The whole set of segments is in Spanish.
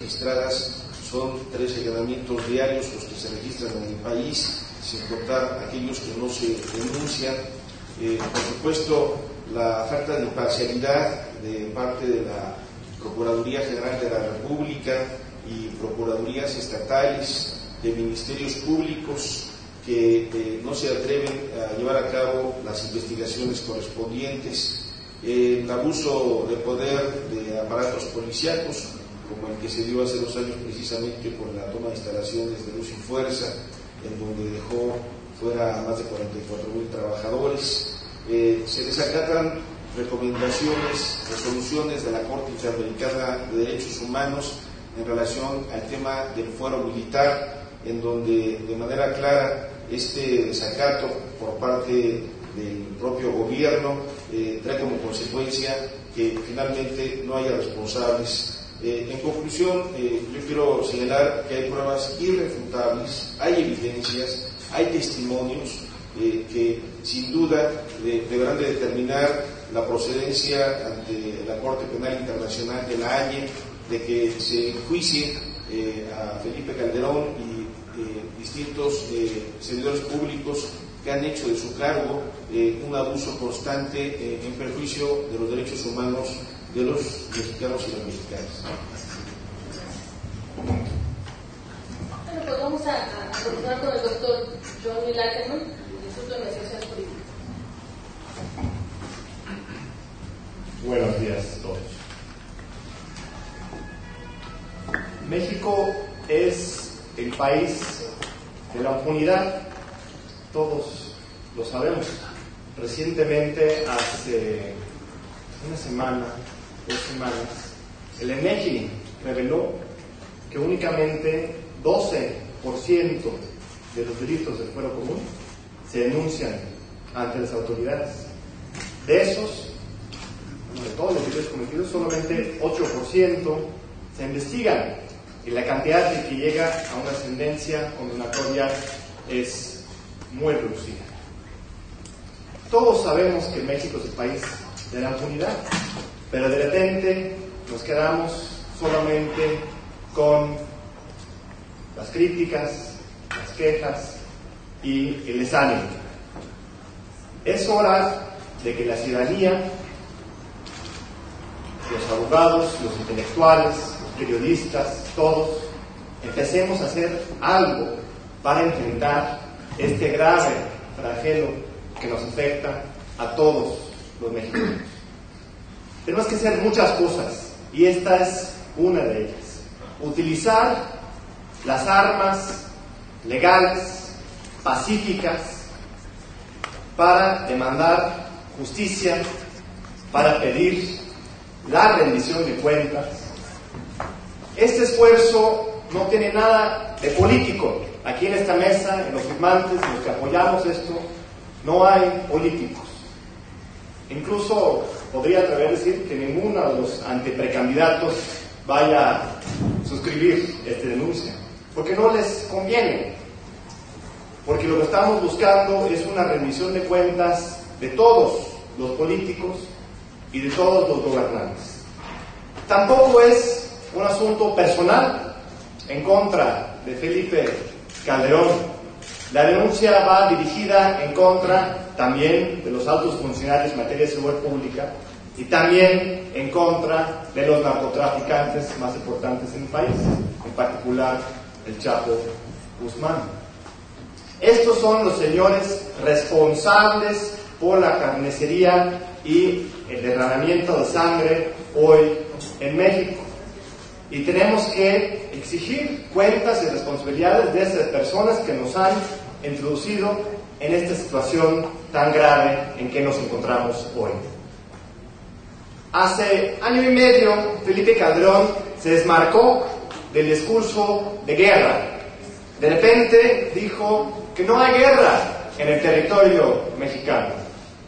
registradas son 3 allanamientos diarios los que se registran en el país, sin contar aquellos que no se denuncian. Por supuesto, la falta de imparcialidad de parte de la Procuraduría General de la República y procuradurías estatales, de ministerios públicos que no se atreven a llevar a cabo las investigaciones correspondientes, el abuso de poder de aparatos policíacos, como el que se dio hace 2 años precisamente con la toma de instalaciones de Luz y Fuerza, en donde dejó fuera a más de 44,000 trabajadores. Se desacatan recomendaciones, resoluciones de la Corte Interamericana de Derechos Humanos en relación al tema del fuero militar, en donde de manera clara este desacato por parte del propio gobierno trae como consecuencia que finalmente no haya responsables. En conclusión, yo quiero señalar que hay pruebas irrefutables, hay evidencias, hay testimonios que sin duda deberán de determinar la procedencia ante la Corte Penal Internacional de La Haya de que se enjuicie a Felipe Calderón y distintos servidores públicos que han hecho de su cargo un abuso constante en perjuicio de los derechos humanos de los mexicanos y las mexicanas. Bueno, pues vamos a continuar con el doctor Johnny Lackerman, del Instituto de Investigaciones Políticas. Buenos días a todos. México es el país de la impunidad, todos lo sabemos. Recientemente, hace una semana, 2 semanas, el INEGI reveló que únicamente 12% de los delitos del fuero común se denuncian ante las autoridades. De esos, de todos los delitos cometidos, solamente 8% se investigan, y la cantidad de que llega a una sentencia condenatoria es muy reducida. Todos sabemos que México es el país de la impunidad, pero de repente nos quedamos solamente con las críticas, las quejas y el desánimo. Es hora de que la ciudadanía, los abogados, los intelectuales, los periodistas, todos, empecemos a hacer algo para enfrentar este grave flagelo que nos afecta a todos los mexicanos. Tenemos que hacer muchas cosas y esta es una de ellas. Utilizar las armas legales, pacíficas, para demandar justicia, para pedir la rendición de cuentas. Este esfuerzo no tiene nada de político. Aquí en esta mesa, en los firmantes, en los que apoyamos esto, no hay políticos. Incluso podría atrever a decir que ninguno de los anteprecandidatos vaya a suscribir esta denuncia, porque no les conviene, porque lo que estamos buscando es una rendición de cuentas de todos los políticos y de todos los gobernantes. Tampoco es un asunto personal en contra de Felipe Calderón. La denuncia va dirigida en contra también de los altos funcionarios en materia de seguridad pública y también en contra de los narcotraficantes más importantes en el país, en particular el Chapo Guzmán. Estos son los señores responsables por la carnicería y el derramamiento de sangre hoy en México. Y tenemos que exigir cuentas y responsabilidades de esas personas que nos han introducido en esta situación tan grave en que nos encontramos hoy. Hace 1 año y medio, Felipe Calderón se desmarcó del discurso de guerra. De repente dijo que no hay guerra en el territorio mexicano,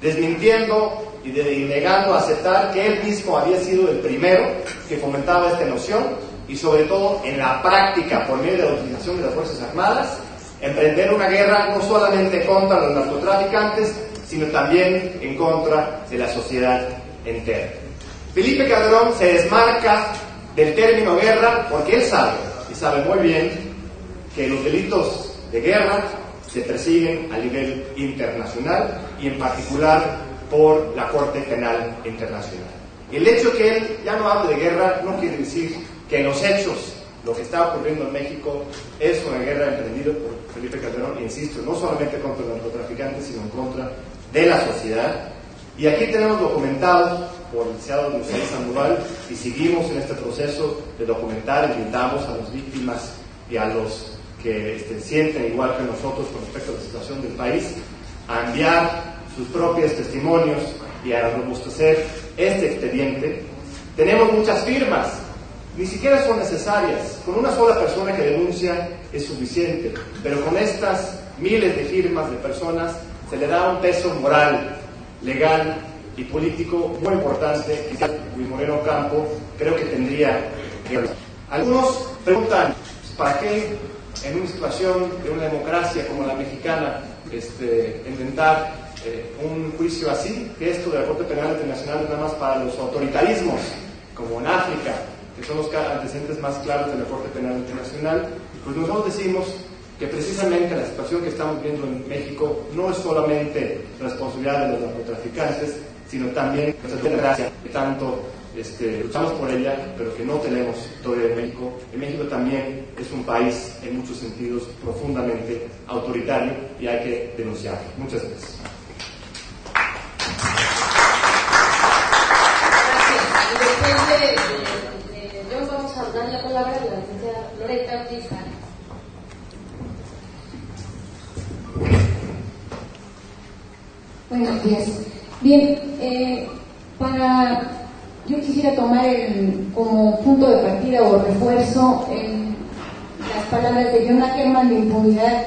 desmintiendo y negando a aceptar que él mismo había sido el primero que fomentaba esta noción y sobre todo en la práctica, por medio de la utilización de las Fuerzas Armadas, emprender una guerra no solamente contra los narcotraficantes, sino también en contra de la sociedad entera. Felipe Calderón se desmarca del término guerra, porque él sabe, y sabe muy bien, que los delitos de guerra se persiguen a nivel internacional y en particular por la Corte Penal Internacional. El hecho que él ya no hable de guerra no quiere decir que en los hechos, lo que está ocurriendo en México es una guerra emprendida por Felipe Calderón, insisto, no solamente contra los narcotraficantes, sino en contra de la sociedad. Y aquí tenemos documentado por el licenciado Luis Sandoval, y seguimos en este proceso de documentar. Invitamos a las víctimas y a los que sienten igual que nosotros con respecto a la situación del país a enviar sus propios testimonios y a robustecer este expediente. Tenemos muchas firmas, ni siquiera son necesarias. Con una sola persona que denuncia es suficiente, pero con estas miles de firmas de personas se le da un peso moral, legal y político muy importante, que Luis Moreno Ocampo creo que tendría que hablar. Algunos preguntan, ¿para qué en una situación de una democracia como la mexicana intentar un juicio así? Que esto de la Corte Penal Internacional es nada más para los autoritarismos, como en África, que son los antecedentes más claros de la Corte Penal Internacional. Pues nosotros decimos que precisamente la situación que estamos viendo en México no es solamente responsabilidad de los narcotraficantes, sino también nuestra democracia, que tanto luchamos por ella, pero que no tenemos todavía en México. En México también es un país, en muchos sentidos, profundamente autoritario, y hay que denunciarlo. Muchas gracias. Gracias. Y después de John, vamos a dar la palabra a la licenciada Loretta Ortiz. Buenos días. Bien, yo quisiera tomar como punto de partida o refuerzo las palabras de John Ackerman de impunidad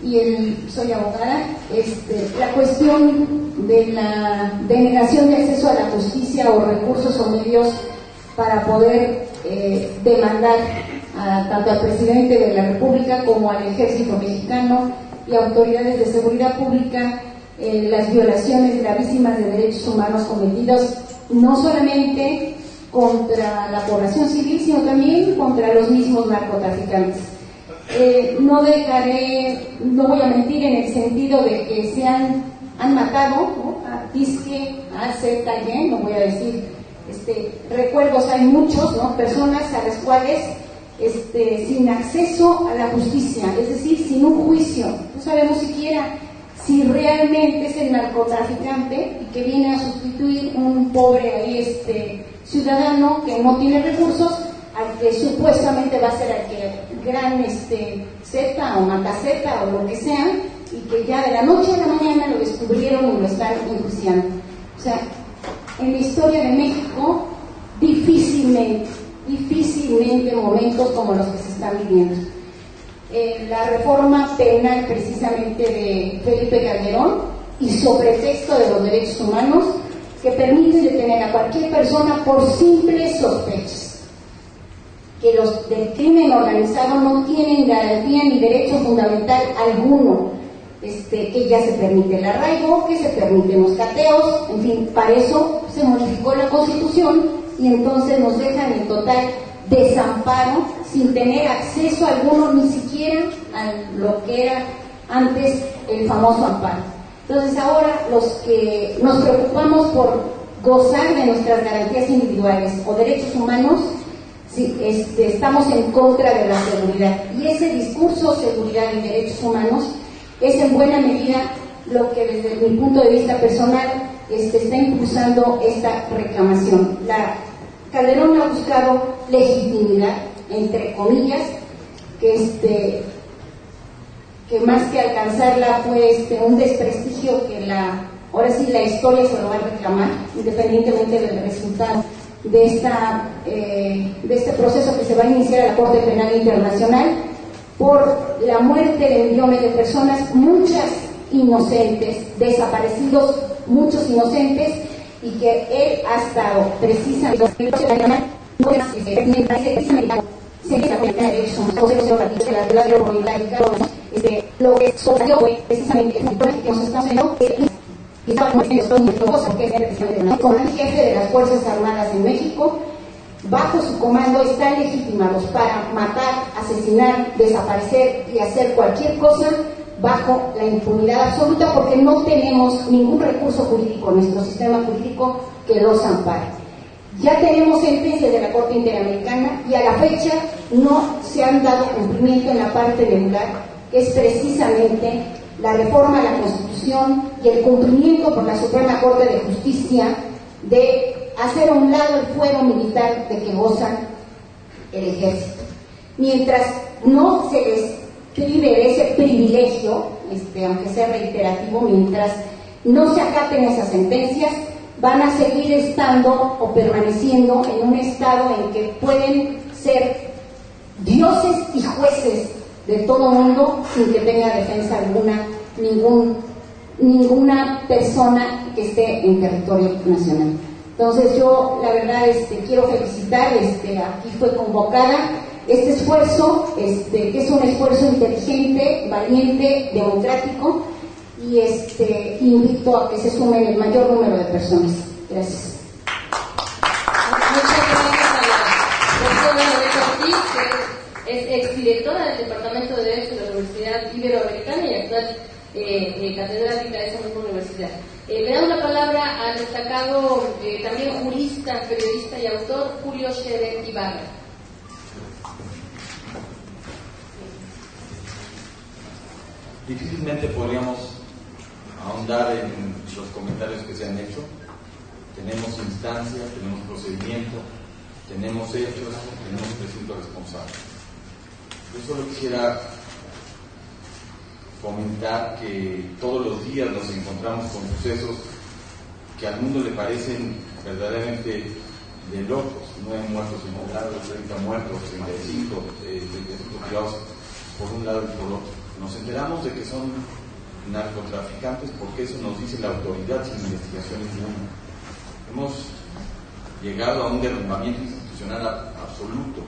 y soy abogada. La cuestión de la denegación de acceso a la justicia o recursos o medios para poder demandar tanto al presidente de la República como al Ejército Mexicano y autoridades de seguridad pública las violaciones gravísimas de derechos humanos cometidos no solamente contra la población civil, sino también contra los mismos narcotraficantes. No voy a mentir en el sentido de que han matado, ¿no?, a Tisque, a Z, no voy a decir recuerdos, hay muchos, ¿no?, personas a las cuales sin acceso a la justicia, es decir, sin un juicio, no sabemos siquiera si realmente es el narcotraficante y que viene a sustituir un pobre ahí ciudadano que no tiene recursos, al que supuestamente va a ser el gran Z o Mataceta o lo que sea, y que ya de la noche a la mañana lo descubrieron y lo están enjuiciando. O sea, en la historia de México difícilmente momentos como los que se están viviendo. La reforma penal precisamente de Felipe Calderón hizo pretexto de los derechos humanos que permiten detener a cualquier persona por simples sospechas, que los del crimen organizado no tienen garantía ni derecho fundamental alguno, que ya se permite el arraigo, que se permiten los cateos, en fin, para eso se modificó la Constitución y entonces nos dejan en total desamparo, sin tener acceso alguno ni siquiera a lo que era antes el famoso amparo. Entonces ahora los que nos preocupamos por gozar de nuestras garantías individuales o derechos humanos, sí, estamos en contra de la seguridad, y ese discurso seguridad y derechos humanos es en buena medida lo que desde mi punto de vista personal está impulsando esta reclamación. Calderón ha buscado legitimidad, entre comillas, que más que alcanzarla fue un desprestigio que ahora sí la historia se lo va a reclamar, independientemente del resultado de este proceso que se va a iniciar a la Corte Penal Internacional por la muerte de millones de personas, muchas inocentes, desaparecidos, muchos inocentes, y que él ha estado precisamente lo que sucedió fue precisamente que nos estamos viendo con el jefe de las Fuerzas Armadas en México, bajo su comando están legitimados para matar, asesinar, desaparecer y hacer cualquier cosa bajo la impunidad absoluta, porque no tenemos ningún recurso jurídico en nuestro sistema jurídico que los ampare. Ya tenemos sentencias de la Corte Interamericana y a la fecha no se han dado cumplimiento en la parte medular, que es precisamente la reforma a la Constitución y el cumplimiento por la Suprema Corte de Justicia de hacer a un lado el fuero militar de que goza el ejército. Mientras no se les prive ese privilegio, aunque sea reiterativo, mientras no se acaten esas sentencias, van a seguir estando o permaneciendo en un estado en que pueden ser dioses y jueces de todo mundo sin que tenga defensa alguna ninguna persona que esté en territorio nacional. Entonces yo la verdad quiero felicitar, aquí fue convocada este esfuerzo, que es un esfuerzo inteligente, valiente, democrático, y invito a que se sumen el mayor número de personas. Gracias. Muchas gracias a la doctora Loreta Ortiz, que es exdirectora del Departamento de Derecho de la Universidad Iberoamericana y actual catedrática de esa misma universidad. Le damos la palabra al destacado también jurista, periodista y autor Julio Scherer Ibarra. Difícilmente podríamos ahondar en los comentarios que se han hecho. Tenemos instancia, tenemos procedimiento, tenemos hechos, tenemos presunto responsable. Yo solo quisiera comentar que todos los días nos encontramos con sucesos que al mundo le parecen verdaderamente de locos. 9 muertos en un lado, 30 muertos, 35 tirados por un lado y por otro. Nos enteramos de que son narcotraficantes porque eso nos dice la autoridad sin investigación ninguna. Hemos llegado a un derrumbamiento institucional absoluto.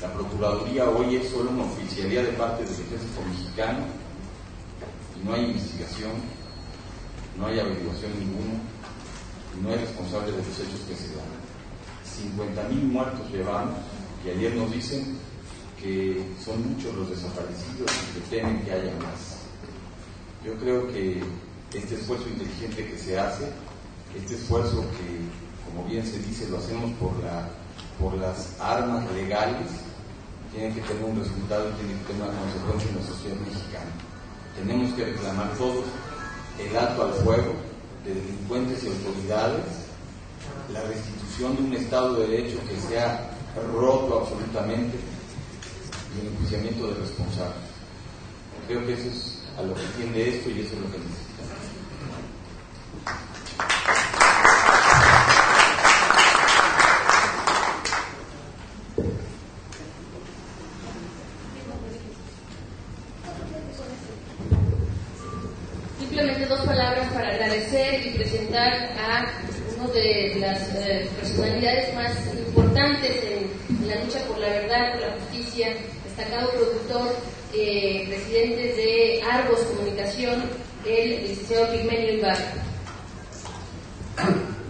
La Procuraduría hoy es solo una oficialía de parte del ejército mexicano y no hay investigación, no hay averiguación ninguna y no hay responsable de los hechos que se dan. 50,000 muertos llevamos y ayer nos dicen que son muchos los desaparecidos y que temen que haya más. Yo creo que este esfuerzo inteligente que se hace, este esfuerzo que, como bien se dice, lo hacemos por las armas legales, tiene que tener un resultado y tiene que tener una consecuencia en la sociedad mexicana. Tenemos que reclamar todos el alto al fuego de delincuentes y autoridades, la restitución de un Estado de Derecho que se ha roto absolutamente y el enjuiciamiento de responsables. Creo que eso es a lo que tiende esto y eso es lo que necesitamos. Simplemente 2 palabras para agradecer y presentar a uno de las personalidades más importantes en la lucha por la verdad, por la justicia, destacado productor, presidente de Argos Comunicación, el licenciado Pigmenio Ibarra.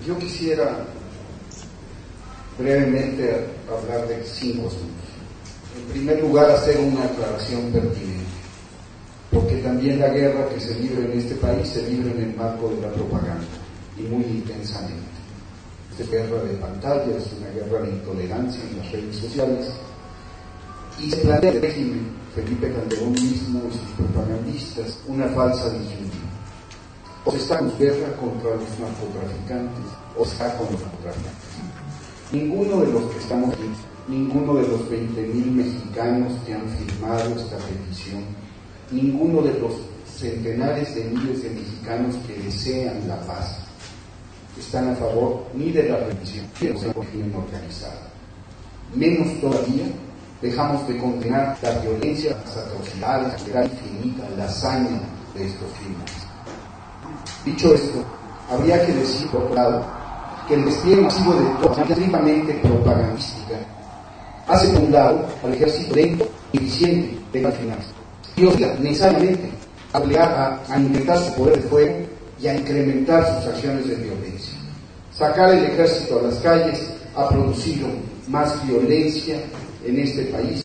Yo quisiera brevemente hablar de 5 asuntos. En primer lugar, hacer una aclaración pertinente, porque también la guerra que se libra en este país se libra en el marco de la propaganda, y muy intensamente. Es una guerra de pantalla, es una guerra de intolerancia en las redes sociales, y se plantea el régimen, Felipe Calderón mismo y sus propagandistas, una falsa disyuntiva. O se está en guerra contra los narcotraficantes, o se está con los narcotraficantes. Ninguno de los que estamos aquí, ninguno de los 20,000 mexicanos que han firmado esta petición, ninguno de los centenares de miles de mexicanos que desean la paz, están a favor ni de la rendición ni de la crimen organizado. Menos todavía dejamos de condenar la violencia, las atrocidades, la infinita, la hazaña de estos crímenes. Dicho esto, habría que decir por otro lado que el despliegue masivo de tropas estrictamente propagandística hace por un lado al ejército lento y eficiente de las finanzas y obliga necesariamente a obligar a incrementar su poder de fuego y a incrementar sus acciones de violencia. Sacar el ejército a las calles ha producido más violencia en este país.